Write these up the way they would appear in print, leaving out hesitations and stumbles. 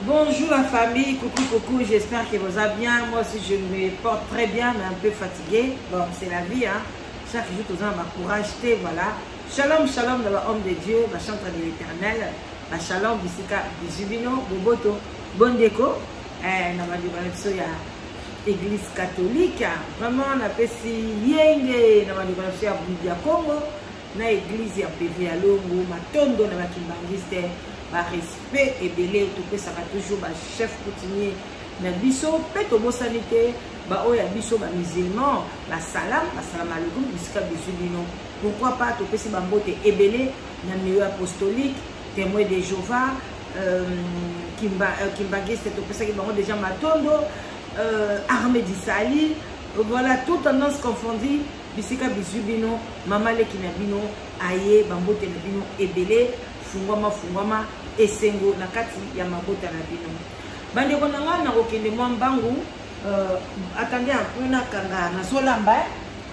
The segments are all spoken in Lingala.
Bonjour la famille, coucou, j'espère que vous allez bien. Moi aussi je me porte très bien, mais un peu fatigué. Bon, c'est la vie, hein. Chaque jour, tout le temps, courage, voilà. Shalom, shalom, dans l'homme de Dieu, ma chantre de l'éternel, ma shalom, bisika, bisubino, boboto, bon déco. Dans ma il y a l'église catholique, vraiment, on appelle si yenge, dans ma il y a Congo, dans l'église, il y a PV à Longo, ma tondo, dans ma kimbangiste. Respect et belé tout que ça va toujours chef coutumier na biso peto bosanité ba oya biso ba musulman la salam alaikum bisika bisubino pourquoi pas to pesi ba mbote ebelé na milieu apostolique témoin de Jéhovah kimbangiste to pesa ki bango déjà matondo armée d'Israël voilà tout tendance confondue bisika bisubino mama le kinabino aye ba mbote na bino ebelé fungwama esengo na kati ya mabota na bino bande ko nanga na kokende mwa mbangu attendez un peu na kanga na solamba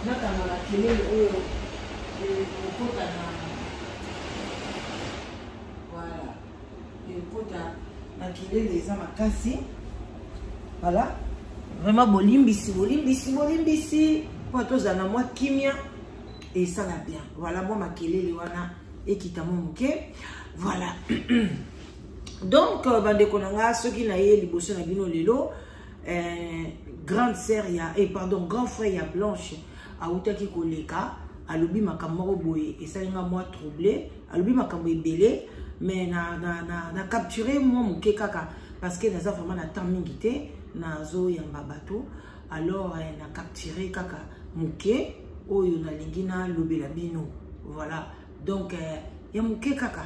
na kanga na kelele oyo kokota na voilà kokota na kelele eza makasi voilà vraiment bolimbisi po tozana mwa kimia et ça va bien voilà moi makelele wana ekitamo muke voilà donc bande konanga soki na ye liboso na bino lelo grande sœur ya pardon grand frère ya Blanche autaki koleka alobi makambo boye esalinga moi troublé alobi makambo ebele mais na capturer moi muke kaka parce que naza vraiment na temps mingi te nazo yamba bato alors na capturer kaka muke oyo na lingi na lobela bino voilà donc ya muke kaka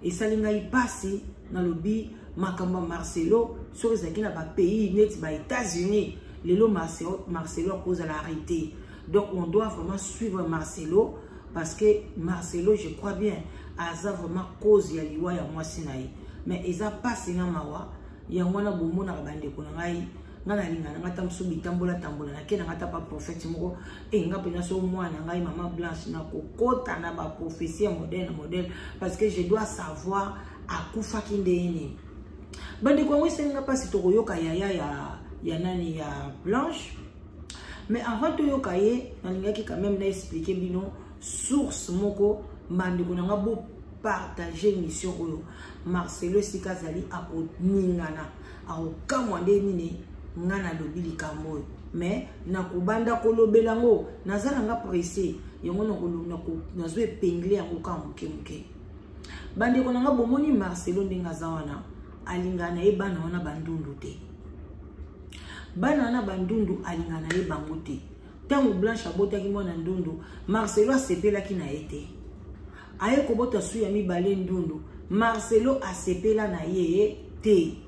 et salinga ipasi na lobi makamba Marcelo sur ezaki na ba pays net ba États-Unis lelo Marcelo à cause de l'arrêté donc on doit vraiment suivre Marcelo parce que Marcelo je crois bien aza vraiment cause ya liwa ya mwasi na ye mais eza pasi na mawa ya ngwana bomona bande ko ngai ngana lingana ngata msubi tambola na kena ngata pa prophète moko nga pena so mwana ngai maman Blanche na kokota na ba prophétie modèle parce que je dois savoir akufa kindeni bande ko ngwese nga pasi to yoka ya nani ya Blanche mais avant to yoka ye nalingaki quand même na expliquer bino source moko bande ko nga bo partager mission oyo Marcelo Sikazali akoningana akokamwa nde nini ngana lobili kamoy mais nakubanda kolobelango nazala nga pressé yango nazo epingle yango ka muke bande ko nga bomoni Marcelo ndinga zawana alingana e bana wana bandundu te bana wana bandundu alingana e bango te tango Blanche abotaki mwana ndundu Marcelo asepelaki na ete aye kobota su ya mibale ndundu Marcelo asepela na ye te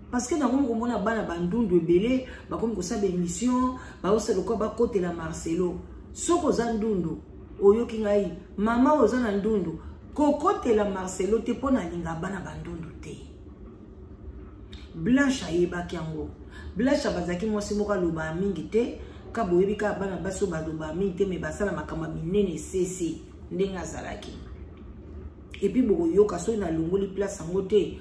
parce que dans mon moment bana bandundu ebele ba comme ko sa émission ba osalo ko ba côté la Marcelo soko za ndundu oyoki ngai mama ozana ndundu ko côté la Marcelo te pona linga bana bandundu te Blanche ayebaki yango Blanche bazaki mwasi moko loba mingi te ka boyebi ka bana baso baloba mingi te mais basala makamba minene cc ndenga zalaki et puis boko yoka so na longoli place yango te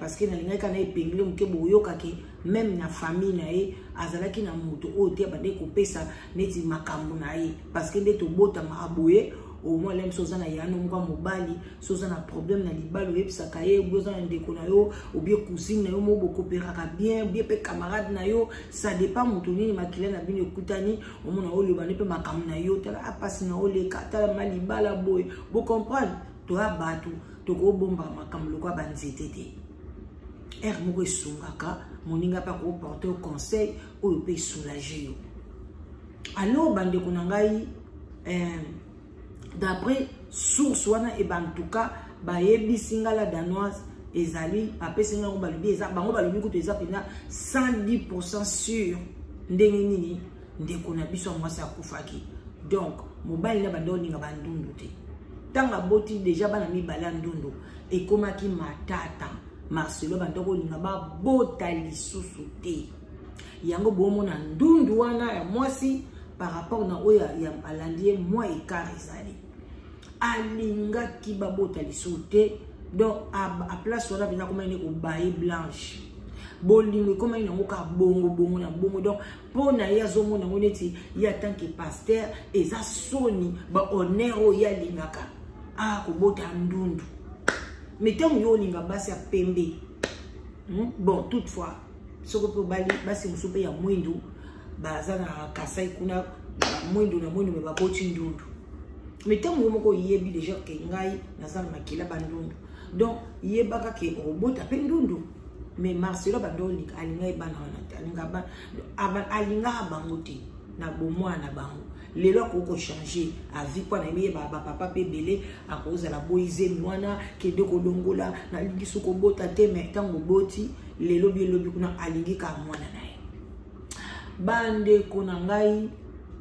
parce que na linga kana epingle muke boyoka ke même na famille na ye azalaki na muto ote bande ko pesa neti makambo na ye parce que ndeto bota maboye au moins lem sozana yano mwa mobali sozana problème na libalo yebisa kaye bozana ndeko na yo ou bien cousine na yo mo boko peraka bien pe camarade na yo ça dépend muto nini makile na bino kutani au moins na ole bande pe makambo na yo tala apasi na ole kata malibala boy bo comprendre to abatu toko bomba makambo kwa banzete te moko esungaka moninga pa ko porter au conseil ou peut soulager yo alors bande ko ngai d'après source wana et en tout cas ba yebi singala danoise ezali apesinga ko balobi eza bango balobi ko eza pena 110% sûr ndenge nini ndeko na biso mwasi akufaki donc mobile na bando ninga bandundu te tanga boti déjà bana mibala ndundu ekomaki matata Marcelo bandoko linga ba bota lisusu te yango bomona ndundu wana ya mwasi par rapport na oya ya alandie moi ekar ezali alinga ki ba bota lisusu te donc à place on a bien comment il est bailler blanche bolingo comment il ngoka bongo na bongo donc pour na ya zomo na moneti ya tant que pasteur et ça soni ba honneur ya lingaka ko bota ndundu mais tant yo linga basi ya pembe bon toutefois ce que pour bali basi musupe ya mwindu baza na kasai kuna mwindu na mwindu me ba boti ndundu mais tant yo moko yebi déjà que ngai na za makila bandundu donc yebaka ke obota pendundu mais Marcelo bandoli alinga ibana alinga ba alinga bangote na bomwana bango lelo ko changer avis kwa na miye ba papa pe belé a cause la boize mwana ke de ko longola na lingi suko bota te mais tango boti lelo bi kuna alingi ka mwana nae bande kona ngai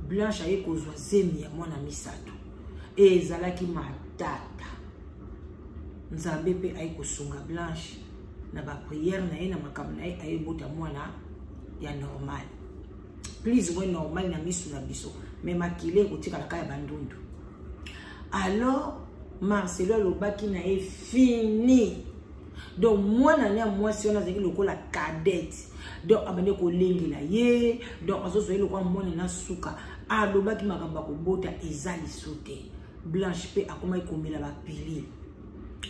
Blanche aye ko zwa zemi ya mwana misato ezalaki matata nzambe pe aye ko sunga Blanche na ba prière na ye na makambo na ye aye bota mwana ya normal please ouais normal na misu na biso mais makile ko tika la kaya bandundu alors Marcelo lobaki na ye fini donc mwana na mwasi ona zeki lokola cadette donc abane ko lengela ye donc azoso ye lokwa mwana na suka alobaki makamba ko bota ezali sote Blanche pe akoma ikomela ba pili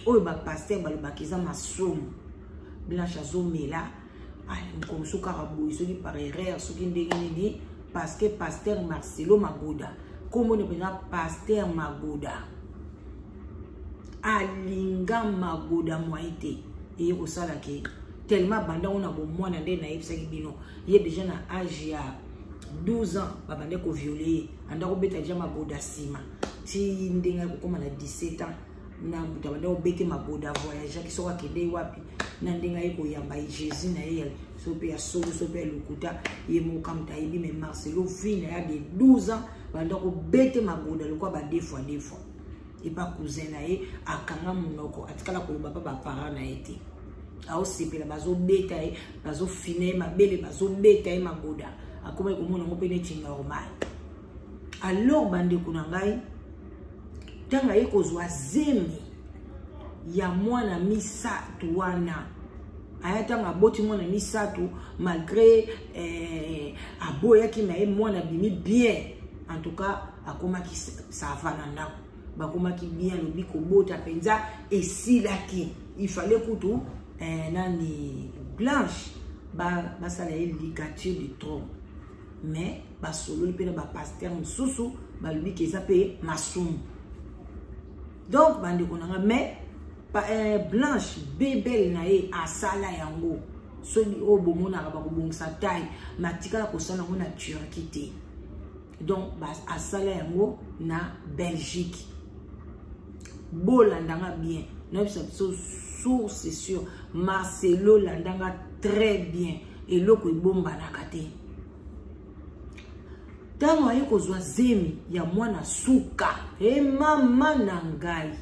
oyo ba pasteur balobaki za masomo Blanche azomela comme ça carabou soki par erreur soki ndenge nini parce que pasteur Marcelo Magoda comme on appelle pasteur Magoda alinga Magoda moité et au sala ke tellement banda on a bon mwana nde na yebisa bino il est déjà na âge ya 12 ans babande ko violer anda ko beta déjà Magoda sima ti ndenga ko koma na 17 ans na mutabanda obete Magoda voyage ki soka kende wapi na ndenga yeko yamba Jésus na ye so pe ya solo so pe lukuta ye mo kamta yibi mais Marcelo fille na ya de 12 ans banda ko bete Magoda lokwa ba deux fois et pas cousin na ye akanga munoko atikala ko baba ba parents na été a aussi pe la bazo beta ye bazo fine mabele bazo beta ye Magoda akoma ko mona mo pe ne tinga normal alors bande kuna ngai tanga ye ko zwa zemi ya mwana misatu wana ayata maboti mwana misatu malgré aboya ki na ye mwana bimi bien en tout cas akoma ki ça va na ndako bakoma ki bien lobi ko bota penza esilaki il fallait kutu nani Blanche ba sala ye ligature de trompe mais ba solo li pe na ba pasteur mususu ba lobi ke za pe masumu donc bande konanga mais Blanche bébé na ye asala yango soni o bomona ba ko bongisa taille matika ko sala ngona Turquie te donc ba asala yango na Belgique bolandanga bien non source c'est sûr Marcelo landanga très bien et loko ibomba na kate tango aye ko zwa zemi ya mwana suka e mama na ngai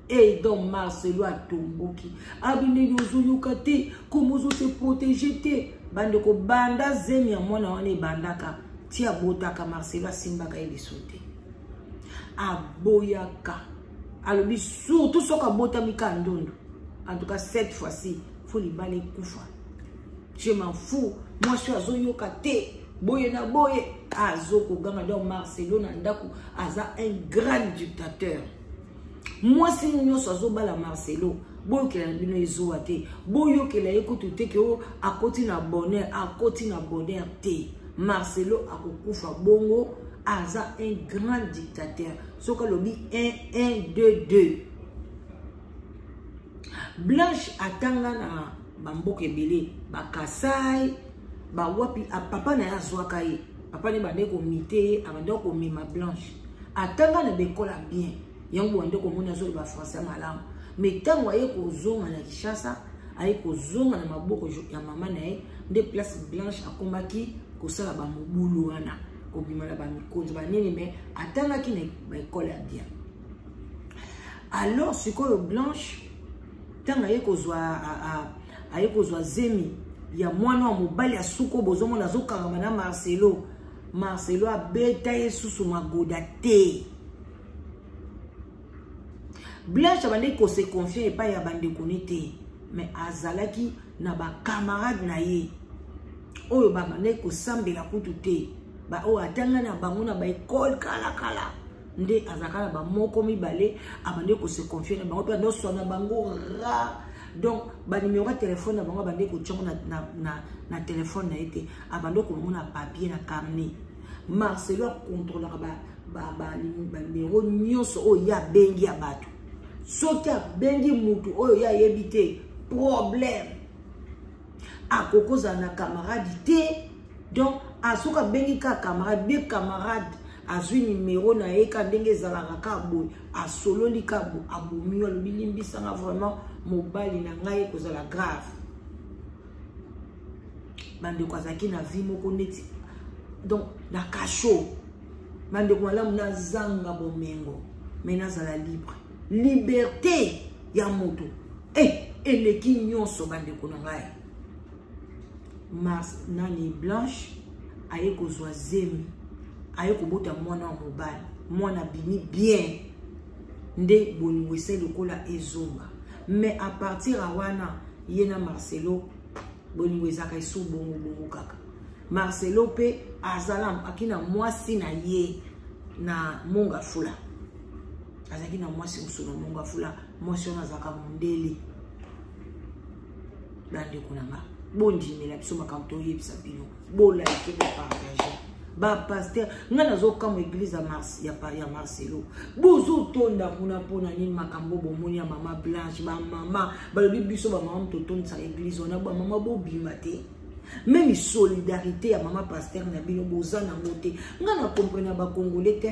et donc Marcelo a tomboki abine yozuyuka te komozo se protéger te bande ko banda zemi ya mwana wana bandaka tia botaka Marcelo asimbaka ele sote aboyaka alobi surtout soka bota mika ndondo en tout cas cette fois-ci faut li bale kufa je m'en fous moi je suis azoyoka te boye na boye azoko ganga donc Marcelo na ndako aza un grand dictateur moi si nous sommes bala Marcelo boyo kela bino ezoa te boyo kela ekutu te ke o akoti na bonheur te Marcelo akokufa bongo aza un grand dictateur soka lobi 1 2 2 Blanche atanga na bamboke belé bakasai ba wapi a papa na yazwaka ye papa ne bande ko mité abande ko mema Blanche atanga na bekola bien yango wande ko mona zo ba français malamu mais tango aye ko zonga na Kinshasa aye ko zonga na maboko ya mama na ye de place Blanche akombaki ko sala ba mobulu wana ko bimala ba mikonzi ba nini mais atanga ki na bekola bien alors sikoyo Blanche tanga aye ko zwa zemi ya mwana wa mobali ya suko bozomo na zokanga na Marcelo abeta yesusu Magoda te Blanche abandé ko se confier et pas ya bande konete. Mais azalaki na ba camarade na ye. Oyo ba bande ko sambela kutu te. Ba o atanga na bango na ba école kala kala. Nde azaka na ba moko mibale abandé ko se confier na bango pe ndo so na bango ra. Donc ba numéro de téléphone na bango abandé ko tchongo na téléphone na été abandé ko mona papier na carnet. Marcelo contrôle ba numéro nyonso o ya bengi ya bato. Soki bengi mutu oyo ya yebite problème akokoza na camarade te. Donc asoka bengi ka camarade be camarade azui numéro na eka ndenge zalaka kabo asololi kabo abomi alo bilimbisanga vraiment mobali na ngai kozala grave. Bande kwazaki na vie moko neti. Donc na cachot bande ko malamu na zanga bomengo mais nazala libre. Liberté ya moto eleki nyonso bande ko na ngai. Mars nani Blanche aye kozwa zemi aye kobota mwana wa mobali mwana bini bien nde boniwese lokola ezonga. Mais à partir à wana yena Marcelo boniwezaka isu bongo kaka. Marcelo pe azalam akina mwasi na ye na monga fula. Azaki na mwasi usuna monga fula mwasi ona zaka mundeli. Bande kunanga bondi mela biso makamto yebisa bino bola ike ba partager ba pasteur ngana zo kama église ya Marcelo bozo tonda kuna pona nini makambo bomoni ya mama Blanche ba mama ba biso ba mama mtotonda sa église ona ba mama bo bimate. Même solidarité ya mama pasteur na bino bozana moté ngana comprendre ba congolais te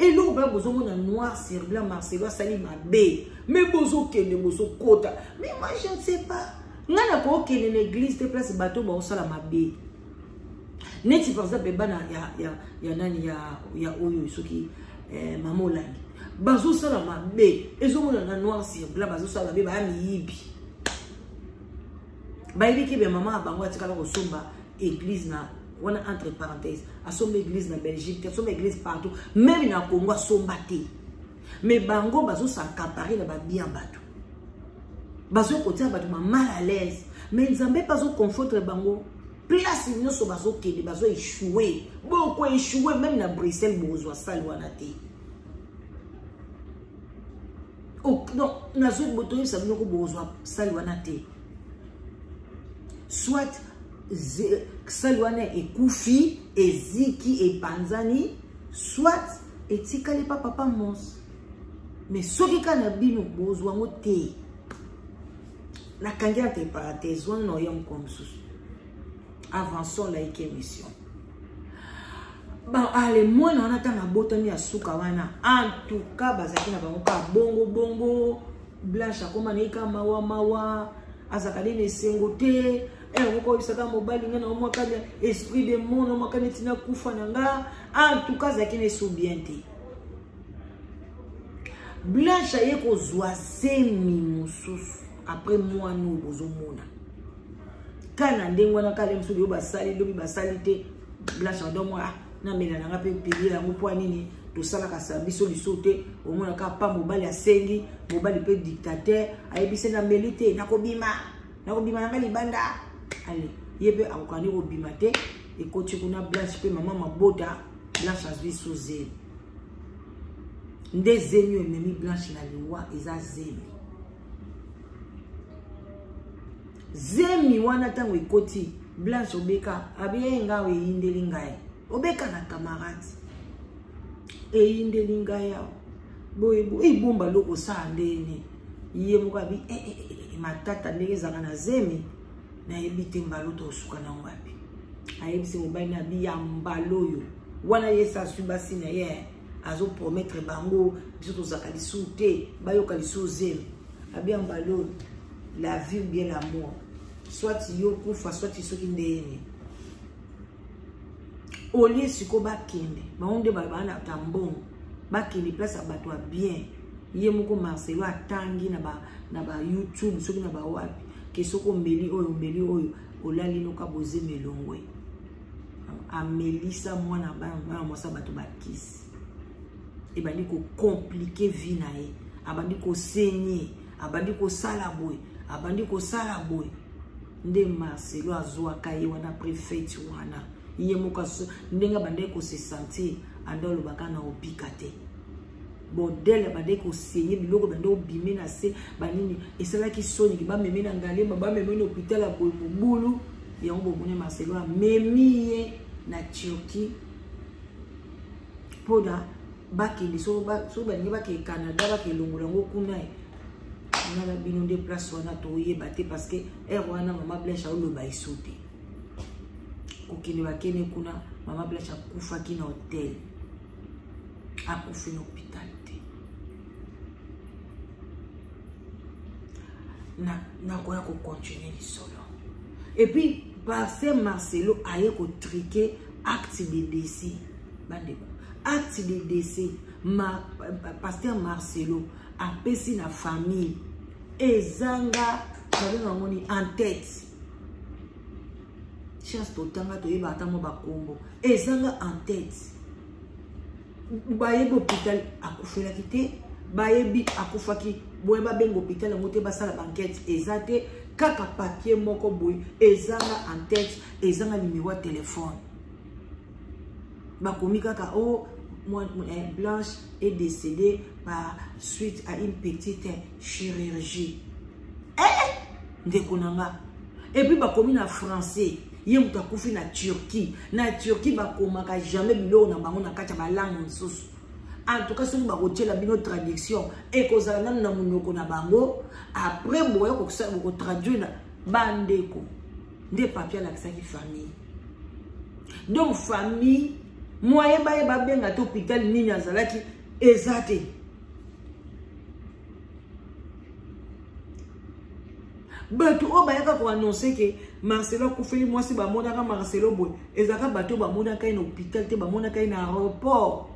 et l'on ba bozo mona noir sur blanc Marcelo sali mabe mais bozo kende bozo kota mais moi je ne sais pas ngana ko kende l'église te place bateau ba osala mabe neti par exemple bana ya nani ya oyo soki mama Olangi bazo sala mabe ezo mona na noir sur blanc bazo sala mabe ba miyibi. Baïbi ki be maman abango atikala ko somba église na wana entre parenthèses a somba église na Belgique a somba église partout même na Congo a somba te mais bango bazo s'accaparer na ba bien bato bazo kotia bato ma mal à l'aise mais nzambe bazo conforter bango place nyonso bazo kende bazo échouer beaucoup échouer même na Bruxelles bozo sali wana te. Oh non nazo boto yisa binoko bozo sali wana te. Soit Salwane et Koufi et Ziki et Panzani, soit et Tikale papa mons. Mais ce qui kana bino bozwa moté. La kangia te parenthèse on no yom comme ça. Avançons la émission. Ba allez moi na natanga botami ya suka wana. En tout cas bazaki na bango ka bongo Blanche akoma nika mawa azakali ne sengote ngoko bisaka mobali ngana omwa kanya esprit de monde omwa kanya tina kufa nanga en tout cas zakine so bien te. Blanche ye ko zwa semi mususu après moi nous bozomona kana ndengwa na kale msubi yo basali lobi basali te. Blanche ndomwa na mela nanga pe pili la mpo nini to sala ka sabiso lisote omona ka pa mobali asengi mobali pe dictateur ayebise na melite nakobima nanga libanda. Allez, yebe akokani ko bimate et coach kuna Blanche pe maman mabota Blanche azwi soze. Nde zenyo ememi Blanche na liwa eza zemi. Zemi wana tango ekoti Blanche obeka abiye ngawe yindeli ngai. Obeka na camarade. Yindeli ngai ya. Boyebo ibomba loko sa ndeni. Iye mukabi matata ndenge zanga na zemi. Na ebite mbaloto osuka na ngapi ayebise mobali na biya mbaloyo wana yesa subasi na ye azo promettre bango biso tozaka lisu te bayoka lisu zemi abia mbaloyo la vie ou bien l'amour soit yo kufa soit soki ndeni olie siko bakende baonde bana tambongo bakende place abato a bien ye moko Marcelo atangi na ba YouTube soki na ba wapi kesoko mbeli oyo olali noka boze melongwe amelisa mwana mwasa bato bakisi e bali ko compliquer vie na ye abandi ko saigner, abandi ko sala boy, abandi ko sala boy. Nde Marcelo azwaka ye wana préfet wana. Iye mokaso ndenga bande ko se sentir andolo bakana opika te. Bordel bande ko saigner biloko bande obime na se banini esala ki soni ki ba meme na ngale ba meme na hôpital a boy mobulu yango bomone Marcelo a memi na Turquie poda bakili so bangi baki Canada baki longola ngo kuna na la bino de place wana to yeba te parce que wana mama Blanche au lo ba isote kokini bakene kuna mama Blanche akufa ki na hotel akufa na hôpital te na koya ko continuer lisolo et puis parce que Marcelo aye ko triquer acte de décès bandeko acte de décès pasteur Marcelo a pesi na famille ezanga ngoni en tête chance totanga to yeba tamo bakombo ezanga en tête baye hôpital akufela kité bayebi akufaki boye ba bengo hôpital ngote basala banquette ezate kaka papier moko boye ezanga en tête ezanga numéro de téléphone bakomi kaka oh Blanche est décédée par suite à une petite chirurgie. Et puis bakomi na français ye muta kufi na Turquie bakomaka jamais bilo na bango na kati ba langue nsusu. En tout cas, si vous avez la traduction et que vous avez na bango, après vous avez traduit na bandeko des papiers à la famille. Donc famille, moi et ba bien à l'hôpital nini azalaki ezate. Bato o bayaka ko annoncer que Marcelo Koufeli moi si ba monaka Marcelo boy ezaka bato ba monaka na hôpital te ba monaka na aéroport.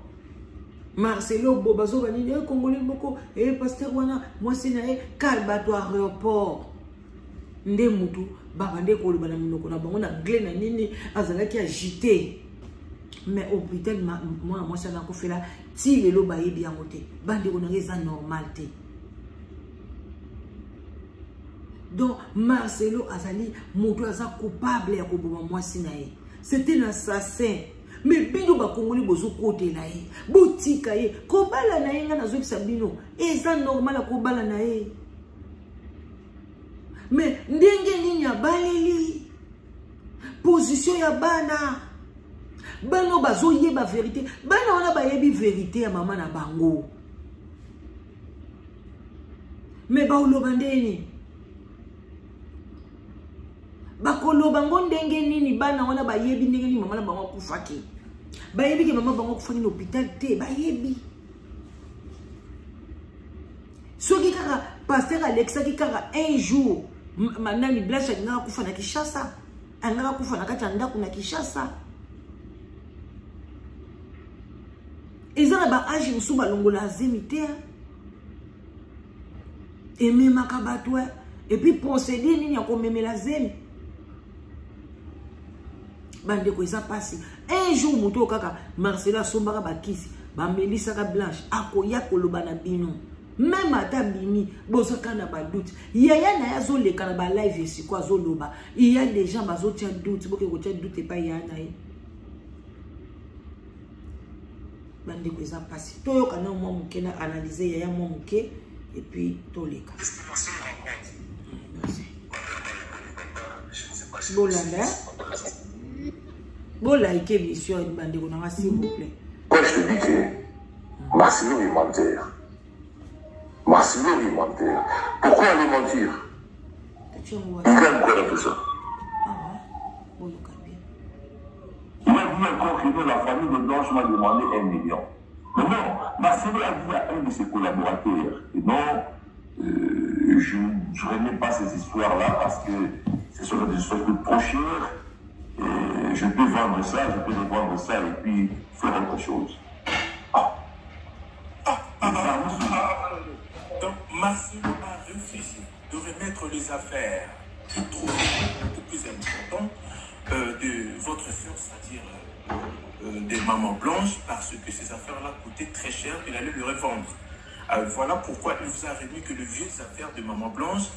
Marcelo Bobazo banini congolais boko et pasteur wana moi c'est na kalbato aéroport nde mutu babande ko libana munoko na bango na anglais na nini azalaki agité mais hôpital moi ça na ko fela ti lelo bayebi yango te bande ko na eza normal te. Donc Marcelo azali mutu aza coupable ya ko boma moi sinae c'était un assassin. Mais bino ba kongoli bozo kote na ye botika ye ko bala na ye nga nazo bisa bino eza normal ko bala na ye mais ndenge nini ya baleli position ya bana bazo yeba vérité bana wana ba yebi vérité ya mama na bango mais ba uloba ndeni bakolo bango ndenge nini bana wana bayebi ndenge nini mama na bango kufaki bayebi ke mama bango kufaki na hôpital te bayebi soki kaka pasteur Alexa ki kaka un jour manani Blanche ngaka kufa na Kinshasa angaka kufa na kati ndako na Kinshasa ezana ba age musu balongola azimité et même akabatwa et puis procéder nini ya ko memela zemi bande ko eza pasi un jour moto kaka Marcelo sombaka bakisi ba Melissa ka Blanche akoya koloba na bino même ata bimi bozaka na ba doute yaya na yazo leka na ba live ici quoi zoloba il y a des gens bazo tia doute boke ko tia doute pas ya na ye bande ko eza pasi to yoka na mo muke na analyser yaya mo muke et puis to leka bolanda bon like émission s'il vous plaît. Quand je te dis que Marcelo est menteur. Marcelo est menteur. Pourquoi aller mentir? Il gagne quoi dans tout ça? Il a dit encore que la famille de Blanche m'a demandé 1 million. Mais non, Marcelo a dit à un de ses collaborateurs, et non, je ne remets pas ces histoires-là parce que ce sont des histoires trop chères. Je peux vendre ça, je peux revendre ça et puis faire autre chose. Donc Marcelo a refusé de remettre les affaires, je trouve le plus important, de votre sœur, c'est-à-dire de Maman Blanche, parce que ces affaires-là coûtaient très cher, qu'il allait le revendre. Voilà pourquoi il vous a remis que le vieux affaire de Maman Blanche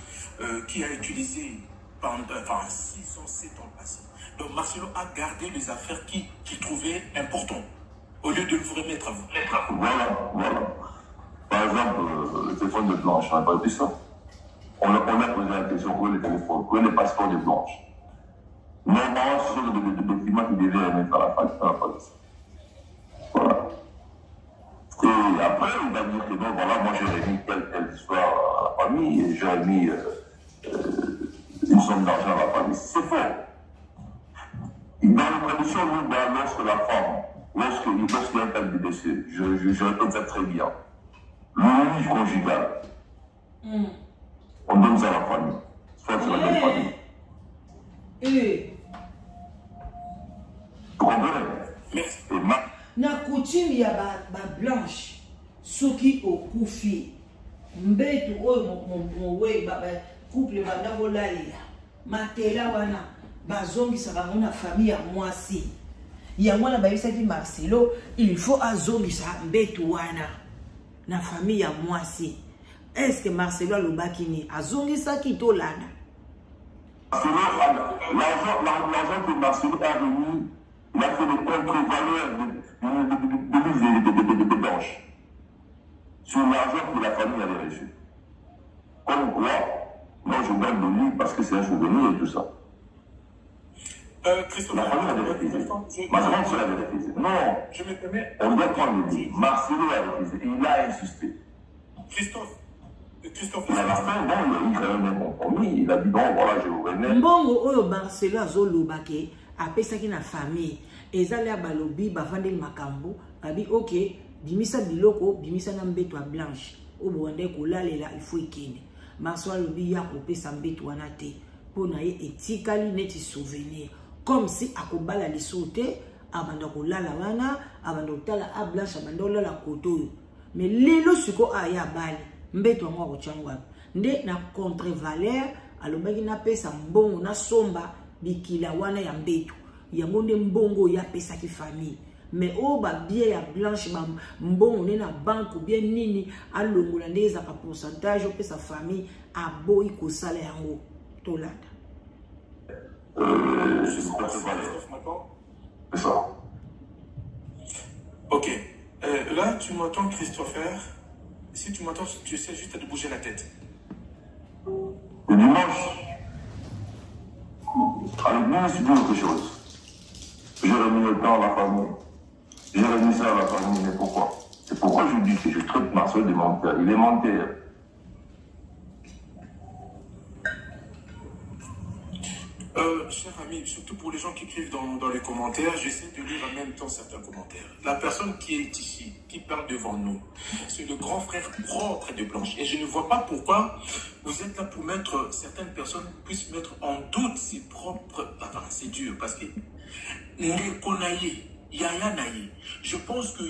qui a utilisé pendant 6 ans, 7 ans passés. Donc Marcelo a gardé les affaires qu'il trouvait importantes au lieu de vous remettre à vous. Voilà, voilà. Par exemple, le téléphone de Blanche, on n'a pas dit ça. On a posé la question, où est le téléphone, où est le passeport de Blanche? Normalement, ce sont des documents qui devaient remettre à la police. Voilà. Et après, il va dire que non, voilà, moi j'ai remis telle histoire à la famille, et j'ai remis une somme d'argent à la famille. C'est faux. Dans les traditions, nous, lorsque la femme, lorsqu'il y a un tel de décès, je répète ça très bien, le juge conjugal, on donne ça à la famille. Soit c'est la même famille. Vous comprenez? Merci. Na coutume ya ba blanche soki okufi mbetu oyo mowe ba couple banda bolalela matela wana bazongisa bango na famille ya mwasi yango na bayisaki Marcelo il faut azongisa mbetu wana na famille ya mwasi. Est-ce que Marcelo alobaki ni azongisaki to lana? L'argent que Marcelo a remis, il a fait des contre-valeurs de Blanche sur l'argent que la famille avait reçu. Comme quoi, moi je garde de lui parce que c'est un souvenir et tout ça. Christophe, la famille avait refusé. Marcelo avait refusé. Non, je me permets. On doit prendre le dit. Marcelo a refusé. Il a insisté. Christophe, il a fait, bon, il a eu quand même un compromis. Il a dit, bon, voilà, je vous remets. Mbongo oyo Marcelo azolobake apesaki na famille. Ezali ya balobi bavandeli makambo babi ok bimisa biloko bimisa na mbeto ya Blanche obonde kolalela il faut ikene. Marcelo alobi ya kopesa mbeto wana te pona ye etikali neti souvenir comme si akobala lisote abanda kolala wana abanda kotala a Blanche abanda kolala koto. Mais lelo siko aya bali mbeto ngo kochangwa nde na contre-valeur alobaki na pesa mbongo na somba bikila wana ya mbeto yango nde mbongo ya pesa ki famille. Mais o ba bien ya Blanche ba mbongo ne na banque ou bien nini alongola ndeza ka pourcentage pesa famille aboyi ko sala yango tolanda. C'est ça. Ok. Là, tu m'entends, Christopher? Si tu m'entends, tu essaies juste de bouger la tête. Le dimanche, à l'église, je dis autre chose. J'ai remis le temps à la famille. J'ai remis ça à la famille, mais pourquoi? C'est pourquoi je dis que je traite Marcel de menteur. Il est menteur. Chers amis, surtout pour les gens qui écrivent dans les commentaires, j'essaie de lire en même temps certains commentaires. La personne qui est ici, qui parle devant nous, c'est le grand frère propre de Blanche. Et je ne vois pas pourquoi vous êtes là pour mettre, certaines personnes puissent mettre en doute ses propres... Enfin, c'est dur parce que... Je pense que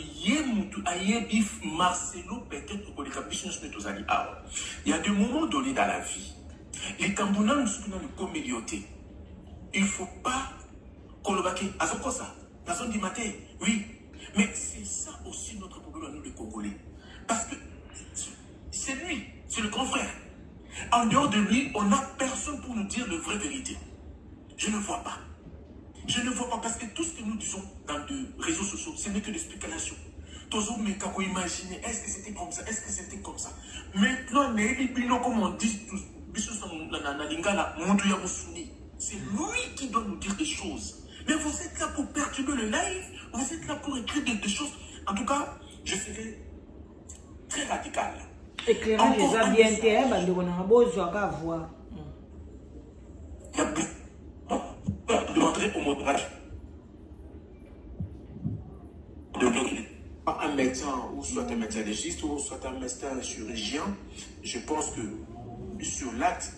Marcelo peut-être pour les capuchons il y a des moments donnés dans la vie. Les Camerounais sont dans le communauté. Il ne faut pas colobaki à ce ça. La zone du matin, oui. Mais c'est ça aussi notre problème à nous les Congolais. Parce que c'est lui, c'est le grand frère. En dehors de lui, on n'a personne pour nous dire la vraie vérité. Je ne vois pas. Je ne vois pas parce que tout ce que nous disons dans les réseaux sociaux, ce n'est que des spéculations. Toujours, mais quand vous imaginez, est-ce que c'était comme ça? Est-ce que c'était comme ça? Maintenant, comme on dit tous, c'est lui qui doit nous dire des choses. Mais vous êtes là pour perturber le live, vous êtes là pour écrire des choses. En tout cas, je serai très radical. Éclairage les ambientés, on a besoin de voir. De montrer au montage de un médecin ou soit un médecin légiste ou soit un médecin chirurgien. Je pense que sur l'acte,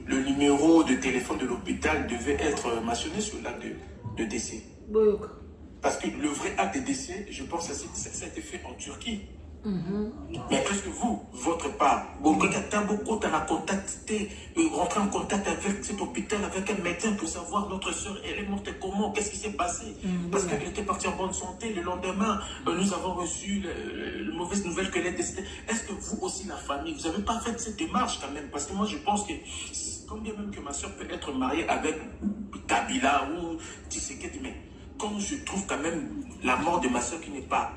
le numéro de téléphone de l'hôpital devait être mentionné sur l'acte de décès. Parce que le vrai acte de décès, je pense que ça a été fait en Turquie. Mais qu'est-ce que vous, votre part, beaucoup a contacté, rentrer en contact avec cet hôpital avec un médecin pour savoir notre soeur, elle est morte comment, qu'est-ce qui s'est passé. Parce qu'elle était partie en bonne santé. Le lendemain, nous avons reçu la mauvaise nouvelle qu'elle est décédée. Est-ce que vous aussi, la famille, vous n'avez pas fait cette démarche quand même? Parce que moi, je pense que, quand bien même que ma soeur peut être mariée avec Kabila ou Tshisekedi, mais quand je trouve quand même la mort de ma soeur qui n'est pas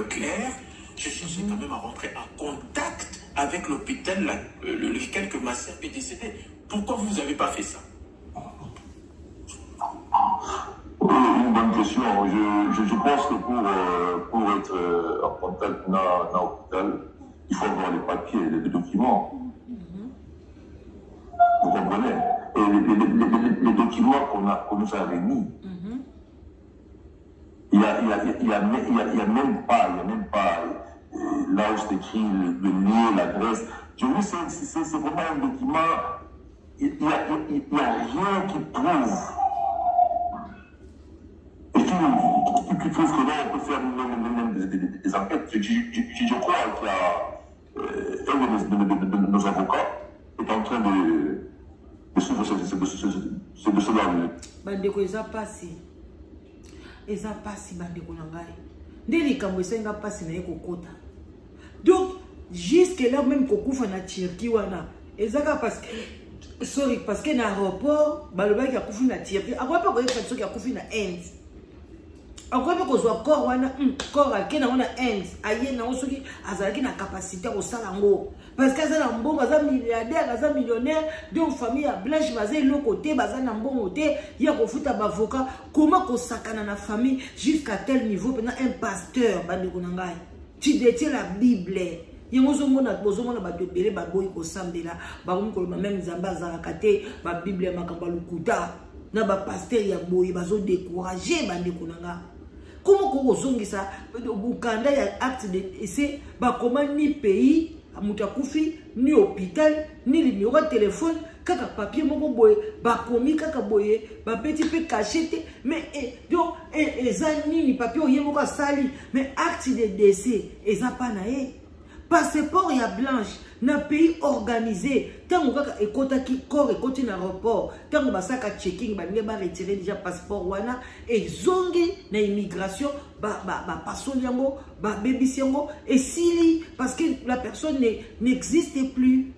claire, je cherchais quand même à rentrer en contact avec l'hôpital lequel que ma soeur est décédée. Pourquoi vous n'avez pas fait ça? Une bonne question. Je pense que pour être en contact dans l'hôpital, il faut avoir les papiers, les documents. Vous comprenez? Et les documents qu'on nous a remis, il n'y a même pas là où c'est écrit le lieu, l'adresse. Je vous sais, c'est vraiment un document, il n'y a rien qui prouve. Et qui prouve que là, on peut faire même des enquêtes. Je crois qu'il y a un de nos avocats est en train de suivre cela. Bandeko, eza pasi. Eza pasi, bandeko na ngai. Nde likambo esenga pasi na ye kokota. Donc, jusque là même kokufa na Turquie wana. Ezaka parce que sorry, parce que na aéroport, balobaki ya kufi na Turquie. Akwa pa koyeba soki ya kufi na Inde. Akwa pa kozwa corps wana, corps akena wana Inde. Aye na soki azalaki na capacité ko sala ngo. Parce que ça na mbongo, aza milliardaire, aza millionnaire, donc famille à blanche, baza le côté, baza na mbongo te, ya kofuta bavoka, comment ko sakana na famille jusqu'à tel niveau, pendant un pasteur, bande konangai. Tu détiens la Bible. Yango zomona bozomona ba debele ba boyi ko sambela, ba ngolo même nzamba azalaka te, ba Bible makamba lukuta, na ba pasteur ya boyi bazo décourager bande konanga. Comment ko zongisa bukanda ya acte de essai, ba comment ni pays Amutakufi, ni hôpital, ni numéro de téléphone, kaka papier moko boye, ba komi kaka boye, ba petit peu caché, mais donc ezani ni papier oye moko sali, mais acte de décès, eza pa na e. Passeport ya blanche, na pays organisé, tango kaka ekota ki corps ekoti na aéroport, tango basaka checking, ba nge ba retirer déjà passeport wana, et zongi na immigration, ba passoli yango, ba bebisi yango, et sili, parce que la personne n'existe plus.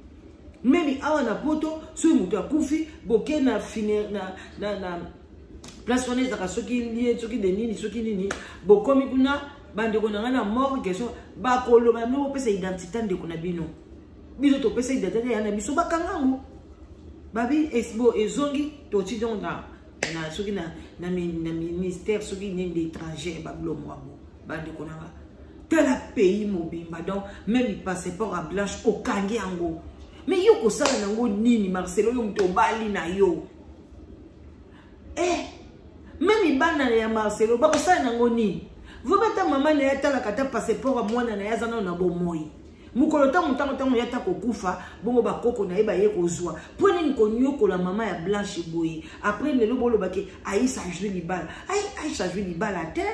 Même awa na poto, so mutu akufi, boke na finir na place wana ezaka soki lié, soki de nini, soki nini, bokomi kuna, bande konanga na mort question ba kolo ba no pesa identité ndeko na bino biso to pesa identité ya na biso bakangango babi esbo ezongi to ti donc na soki na ministère soki ni d'étranger ba blo mwabo bande konanga tel pays mobimba donc même il passeport à blanche au kangi ango mais yo ko sala nango nini Marcelo yo mto bali na yo même ibana ya Marcelo ba ko sala nango nini. Vous mettez maman na yata la kata passeport à moi na yazana na bomoi. Mukolota mutango yata kokufa bongo bakoko na yeba ye kozwa. Prenez une konyo ko la maman ya blanche boye. Après le lobolo bake Aïcha jouer libala. Aïcha jouer libala terre.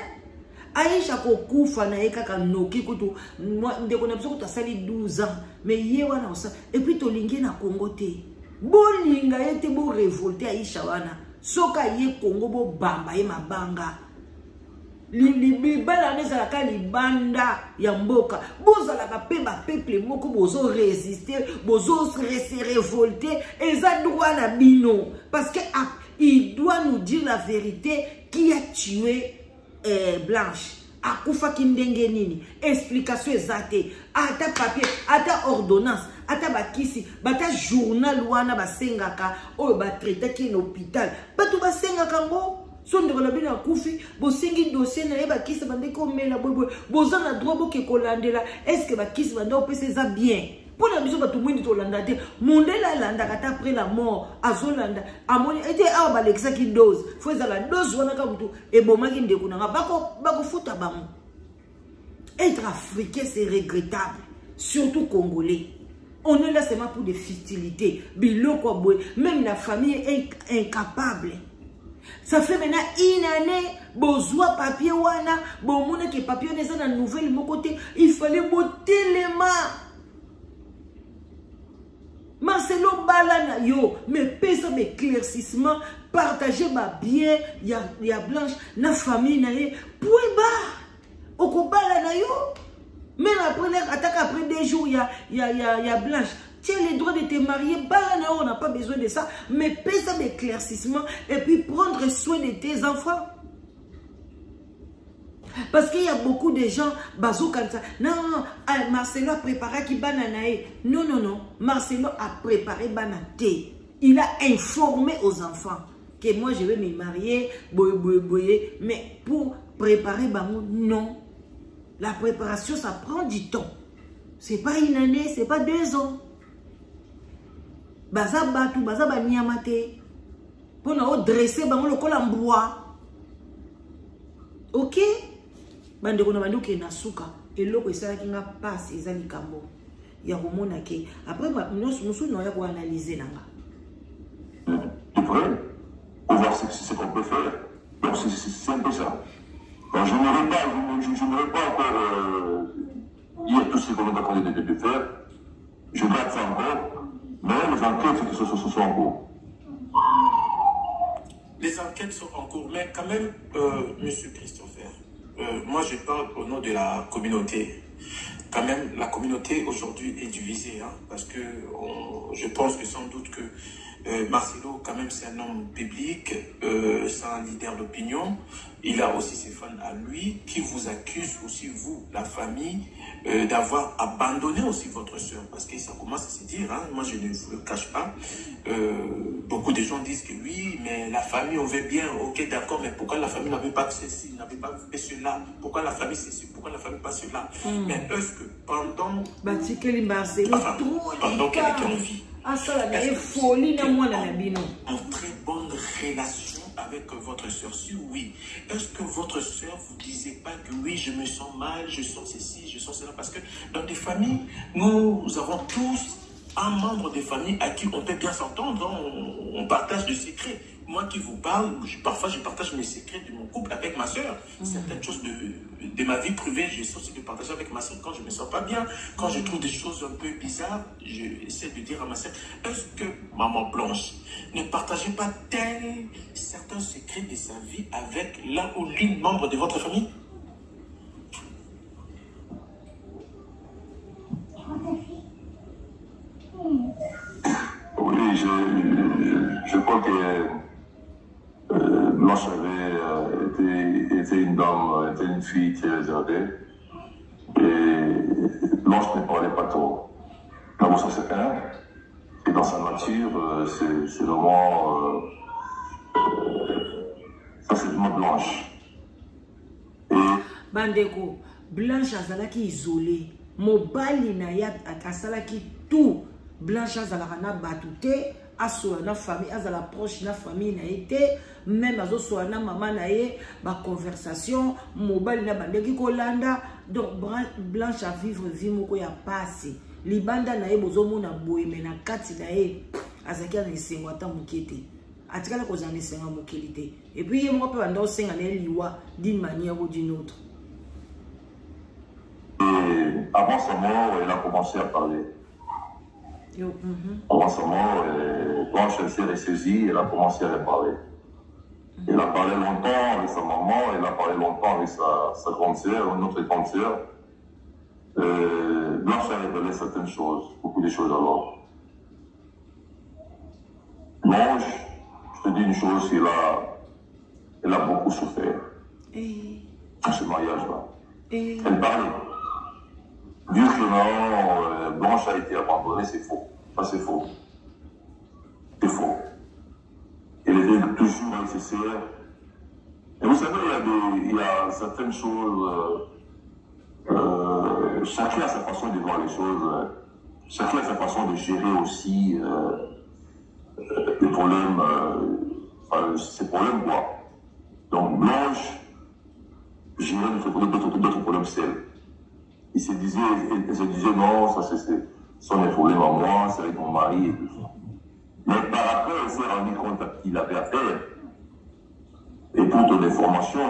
Aïcha kokufa na yeka ka noki kutu ndeko na biso ko tasali 12 ans. Mais ye wana osa et puis to lingi na Congo te. Bolinga yete bo révolter Aïcha wana. Soka ye Congo bo bamba ye mabanga. Libala nezalaka libanda ya mboka bozalaka pe ba peuple moko bozo résister bozo se révolter eza droit na bino parce que il doit nous dire la vérité qui a tué Blanche akufa kindenge nini explication ezate ata papier ata ordonnance ata bakisi bata journal wana basengaka oyo ba traiter ki na hôpital bato basengaka ngo. Son de la bine à Koufi, bosingi dossier na eba kisi bande ko mela boy bozan na droit bo ke kolandela est-ce que ba kisi bande o pese za bien pour la biso ba tout monde to landa te mondela landa kata après la mort azolanda amoni ete a ba lexa ki dose faut za la dose wana ka mutu e bomaki ndeko na bako futa bango. Être africain c'est regrettable, surtout congolais. On est là seulement pour des futilités biloko boy, même la famille est incapable. Ça fait maintenant une année, besoin papier wana, bon mon que papier n'est pas dans nouvelle. côté, il fallait botter les mains. Marcelo Balana yo, mais pesa mes éclaircissement, partager ma bien, ya Blanche, na famille na ye, point bas. Oko Balana yo, même après attaque après 2 jours, ya Blanche. Tu as le droit de te marier, Balana, on n'a pas besoin de ça, mais pesa mes éclaircissement et puis prendre soin de tes enfants. Parce qu'il y a beaucoup de gens, Bazou comme ça. Non, Marcelo a préparé qui bananae. Non, non, non. Marcelo a préparé banate. Il a informé aux enfants que moi je vais me marier, boye. Mais pour préparer Bango, non. La préparation, ça prend du temps. C'est pas une année, c'est pas 2 ans. Baza batu, baza banyamate. Pour nous dresser Bango le col en bois. Ok? Bande kona bandu ke nasuka eloko esala kinga passe ezali kambo ya komona ke après musu no ya ko analyser nanga c'est vrai on voir ce qu'on peut faire donc c'est un peu ça donc je n'aurais pas encore dire tout ce qu'on est en train de faire je garde ça encore mais les enquêtes sont en cours. Les enquêtes sont en cours mais quand même monsieur Christopher, moi, je parle au nom de la communauté. Quand même, la communauté aujourd'hui est divisée, hein, parce que je pense que sans doute que Marcelo, quand même, c'est un homme public, c'est un leader d'opinion. Il a aussi ses fans à lui qui vous accusent aussi, vous, la famille, d'avoir abandonné aussi votre soeur. Parce que ça commence à se dire, hein, moi je ne vous le cache pas. Beaucoup de gens disent que oui, mais la famille, on veut bien, ok, d'accord, mais pourquoi la famille n'avait pas ceci, n'avait pas fait cela? Pourquoi la famille ceci, pourquoi la famille pas cela? Mais est-ce que pendant... pendant qu'elle était en vie, en très bonne relation avec votre soeur, si oui, est-ce que votre soeur vous disait pas que oui, je me sens mal, je sens ceci, je sens cela? Parce que dans des familles, nous avons tous un membre de famille à qui on peut bien s'entendre, hein, on partage des secrets. Moi qui vous parle, parfois je partage mes secrets de mon couple avec ma soeur. Certaines choses de ma vie privée, j'essaie aussi de partager avec ma soeur quand je ne me sens pas bien, quand je trouve des choses un peu bizarres, j'essaie de dire à ma soeur, est-ce que maman Blanche ne partageait pas certains secrets de sa vie avec l'un ou l'une membre de votre famille? Oui, je crois que Blanche avait été une dame, était une fille très réservée. Et Blanche ne parlait pas trop. D'abord, ça c'est un. Et dans sa nature, c'est vraiment... ça c'est vraiment Blanche. Et... Bandeko, Blanche azalaki isolée. Mobali na ya asalaki tout. Blanche azalaka na batute. Asoa na famille, azala proche na famille na été, même azosoa na maman na ye, ba conversation, mobile na bandeki kolanda, donc Blanche à vivre vie moko ya passé. Libanda na ye bozomo na boye mais na kati na ye, azaki na sengo ata mukete. Atikala ko zane senga mukilité. Et puis ye moko pe banda osenga na liwa d'une manière ou d'une autre. Et avant sa mort, elle a commencé à parler. Avant sa mort, Blanche s'est ressaisie, elle a commencé à parler. Elle a parlé longtemps avec sa maman, elle a parlé longtemps avec sa grande sœur, notre grande sœur. Blanche a révélé certaines choses, beaucoup de choses alors. Blanche, je te dis une chose, elle a beaucoup souffert à ce mariage-là. Elle parlait. Dire que non, Blanche a été abandonnée, c'est faux. Ça, c'est faux. C'est faux. Elle était toujours nécessaire. Et vous savez, il y a certaines choses. Chacun a sa façon de voir les choses. Chacun a sa façon de gérer aussi les problèmes. Ces problèmes, quoi. Donc, Blanche gérait d'autres problèmes seul. Elle se disait non, ça c'est son problème à moi, c'est avec mon mari et tout ça. Mais par après, elle s'est rendu compte à qui il avait affaire. Et pour ton information,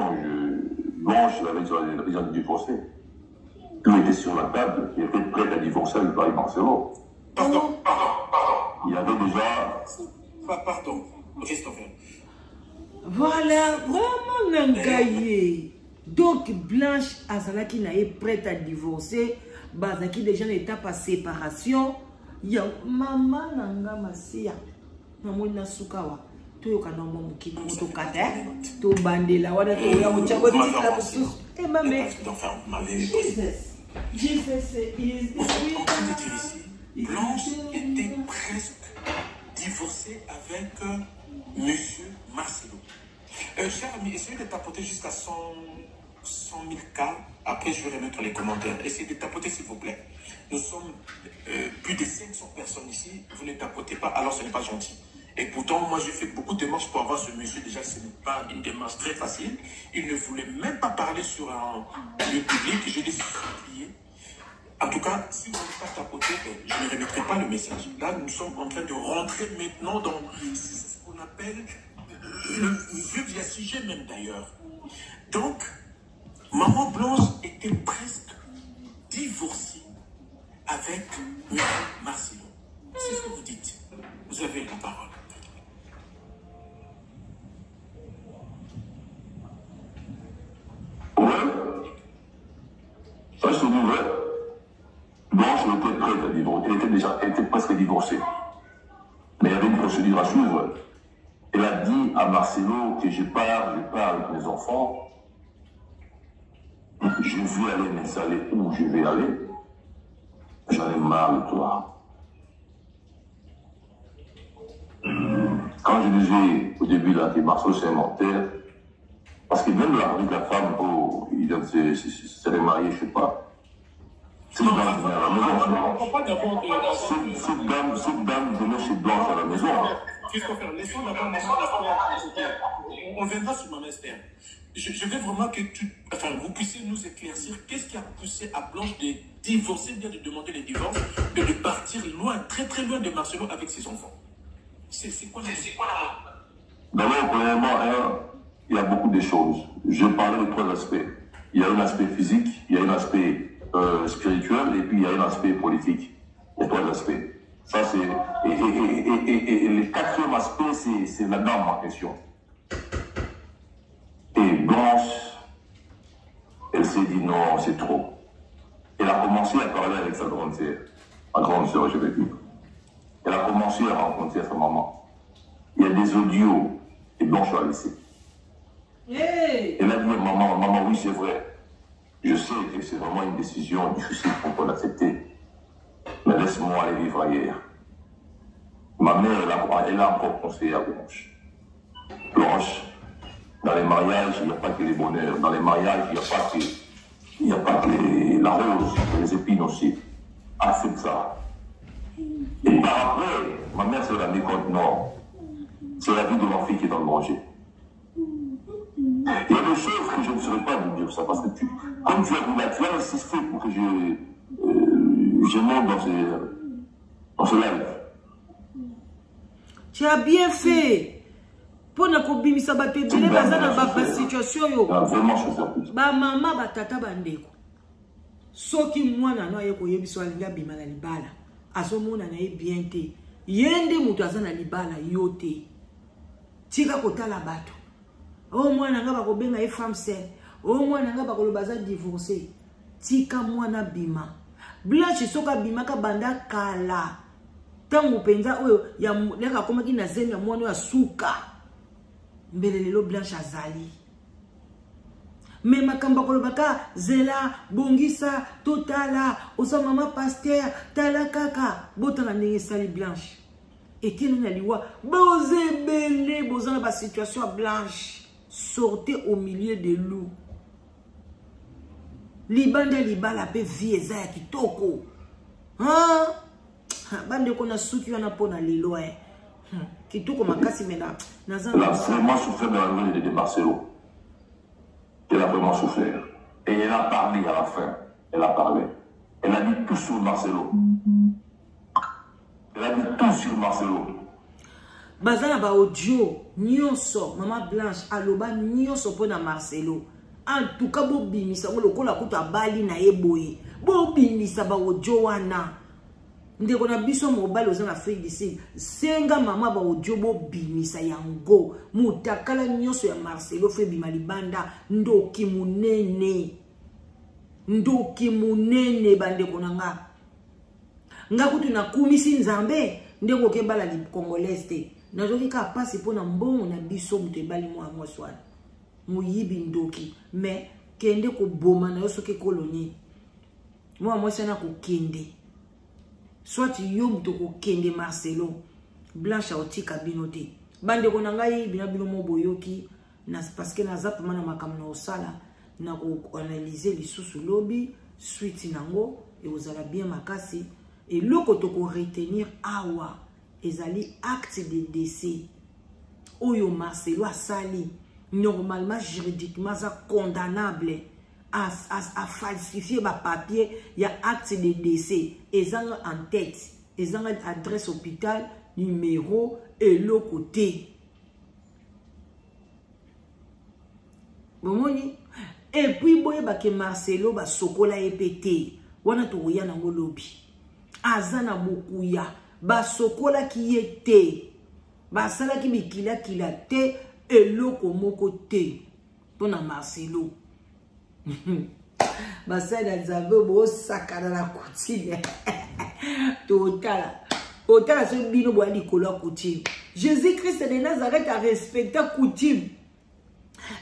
Blanche avait déjà divorcé. Tout était sur la table, il était prêt à divorcer avec Paris Marcelo. Pardon. il y avait déjà... Pardon, Christopher. Voilà, vraiment Nangaye. Donc Blanche Azalaki n'a est prête à divorcer. Bazaki déjà en étape à séparation. Ya maman Nanga Masia. Namona Sukawa. To kanamo mukiki to kata. To bandela wada to ya muchabo tika busu. Eh maman. Jesus is Blanche était presque divorcée avec Monsieur Marcelo. Cher ami, essayez de tapoter jusqu'à 100 000 cas. Après, je vais remettre les commentaires. Essayez de tapoter, s'il vous plaît. Nous sommes plus de 500 personnes ici. Vous ne tapotez pas, alors ce n'est pas gentil. Et pourtant, moi, j'ai fait beaucoup de démarches pour avoir ce monsieur. Déjà, ce n'est pas une démarche très facile. Il ne voulait même pas parler sur un lieu public. Je l'ai supplié. En tout cas, si vous n'avez pas tapoté, je ne remettrai pas le message. Là, nous sommes en train de rentrer maintenant dans ce qu'on appelle le vif du sujet même d'ailleurs. Donc, Maman Blanche était presque divorcée avec M. Marcelo. C'est ce que vous dites. Vous avez la parole. Ouais. Ça, je te dis vrai. Blanche était prête à divorcer. Elle était presque divorcée. Mais il y avait une procédure à suivre. Elle a dit à Marcelo que je pars avec mes enfants. Je vais aller m'installer où je vais aller. J'en ai marre de toi. Quand je disais au début là que Marcelo c'est un menteur, parce que même la femme, oh, il s'est marié, je ne sais pas. Cette dame venait à la maison. Cette dame venait chez Blanche à la maison. Christopher, laissons d'abord Maman Esther. On viendra sur Maman Esther. Je veux vraiment que vous puissiez nous éclaircir qu'est-ce qui a poussé à Blanche de divorcer, bien de demander le divorce, et de partir loin, très très loin de Marcelo avec ses enfants. C'est quoi la... D'abord, premièrement, il y a beaucoup de choses. Je parlais de trois aspects. Il y a un aspect physique, il y a un aspect spirituel, et puis il y a un aspect politique. Il y a trois aspects. Ça, c'est... Et le quatrième aspect, c'est la dame en question. Et Blanche, elle s'est dit non, c'est trop. Elle a commencé à parler avec sa grande sœur. Ma grande sœur, je vais dire. Elle a commencé à rencontrer sa maman. Il y a des audios et Blanche a laissé. Hey. Elle a dit maman, oui, c'est vrai. Je sais que c'est vraiment une décision difficile pour toi d'accepter. Mais laisse-moi aller vivre ailleurs. Ma mère, elle a encore conseillé à Blanche. Blanche, dans les mariages, il n'y a pas que les bonheurs. Dans les mariages, il n'y a pas que la rose, les épines aussi. Accepte ça. Et par après, ma mère se rendait compte, non. C'est la vie de ma fille qui est dans le danger. Il y a des choses que je ne saurais pas vous dire ça, parce que comme tu as insisté pour que je monte dans ce live. Tu as bien fait. Pour ne pas bimisa bato ebele baza na ba situation yo. Vraiment souffert. Ba mama ba tata bandeko. Soki mwana no ayeko yebiso alinga bima na libala. Azomona na ye bien te. Yende mutu aza na libala yote. Tika kotala bato. Oh mwana nga bakobenga e femme seule. Oh mwana nga bakoloba za divorcer. Tika mwana bima. Blanche soka bima ka banda kala. Tango penza oyo ya leka komaki na zemi ya mwana ya suka. Mbelelelo Blanche azali. Mais makamba kolobaka zela bongisa totala osa mama pasteur tala kaka botala ndenge sali Blanche. Et qui n'a liwa boze bele bozana ba situation à Blanche. Sortez au milieu des loups. Libanda libala pe vie eza ya kitoko. Hein? Bande kona suki wana pona lelo eh. Kitoko makasi mena. Elle a vraiment souffert de la nouvelle de Marcelo. Elle a vraiment souffert. Et elle a parlé à la fin. Elle a parlé. Elle a dit tout sur Marcelo. Elle a dit tout sur Marcelo. Bazana ba audio nyonso Maman Blanche aloba nyonso pona Marcelo. En tout cas bo bimisa ko lokola kuta bali na eboye. Bo bimisa ba audio wana. ndeko na biso mobali oza na Afrique du Sud senga mama ba audio bo bimisa yango mutakala nyonso ya Marcelo fe bima libanda ndoki munene bandeko nanga ngakutu na kumisi nzambe ndeko kebala li congolaise te nazoki ka pasi pona mbongo na biso muto ebali mwa mwaswana muyibi ndoki me kende ko boma na yoso ke koloni mwa mwasana ko kende soit yo muto ko kende Marcelo Blanche otika binote bande ko nangai bino moboyoki na parce que na zap mana makamna osala na ko analyser lisusu lobi suite nango et ozala bien makasi et loko to ko retenir awa ezali acte de décès oyo Marcelo asali normalement juridiquement ça condamnable à falsifier ma papier il y a acte de décès et ça en tête et ça adresse hôpital numéro et le côté bon et puis boye ba ke Marcelo ba sokola epete wana to ya nango lobi azana bokuya ba sokola ki yete ba sala ki mikila kila te eloko moko te pona Marcelo basala nzambe bo sakana la coutume totala so bino bo likolo ya coutume Jésus Christ de Nazareth a respecté coutume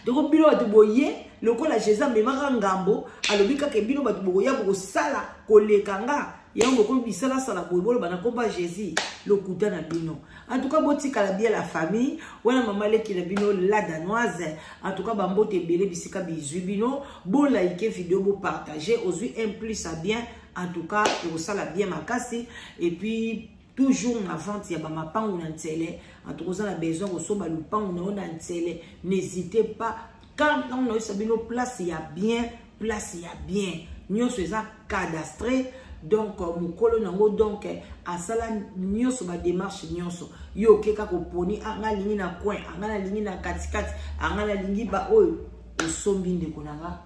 donc bino bato boye lokola Jésus memaka ngambo alobika ke bino bato boya bo sala kolekanga yango ko bisala sala boybolo bana komba Jésus lokuta na bino en tout cas botika la bien la famille wana mama leki na bino la danoise en tout cas bambote belé bisika bizu bino bo like vidéo bo partager ozui un plus à bien en tout cas et sala bien makasi et puis toujours na vente ya ba mapangu na ntele en tout cas on a besoin de so ba lupangu na ona ntele n'hésitez pas quand on a sabino place ya bien nyonso eza cadastré donc mukolo nango donc asala nyonso ba démarche nyonso yo keka ko poni anga lingi na coin anga lingi na katikati anga lingi ba oyo osombi ndeko nanga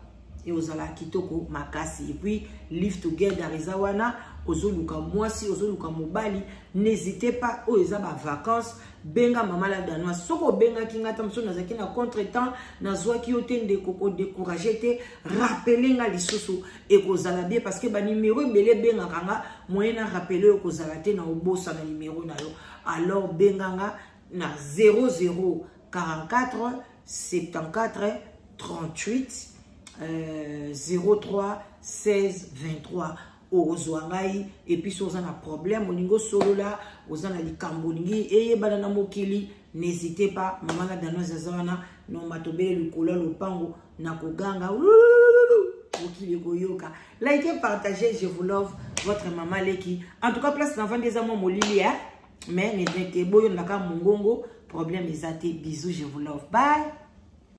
et ozala kitoko makasi et puis live together ezawana ozoluka mwasi ozoluka mobali n'hésitez pas o eza ba vacances benga mama la danoise soko benga kinga tamso nazaki na contretemps nazwaki yo te ndeko ko décourager te rappeler nga lisusu et kozala bien parce que ba numéro belé benga kanga moyen rappeler yo kozala te na obosa na numéro na yo alors benga nga na 00 44 74 38 03 16 23 ozwangai et puis si vous avez un problème au niveau solo là vous avez des cambolingi et banana mokili n'hésitez pas maman la danoise zana no matobele lukolo lopango na koganga mokili koyoka likez partagez je vous love votre maman Leki en tout cas place d'enfant des amants molili mais n'hésitez boyo naka mongongo problème ezate bisous je vous love bye.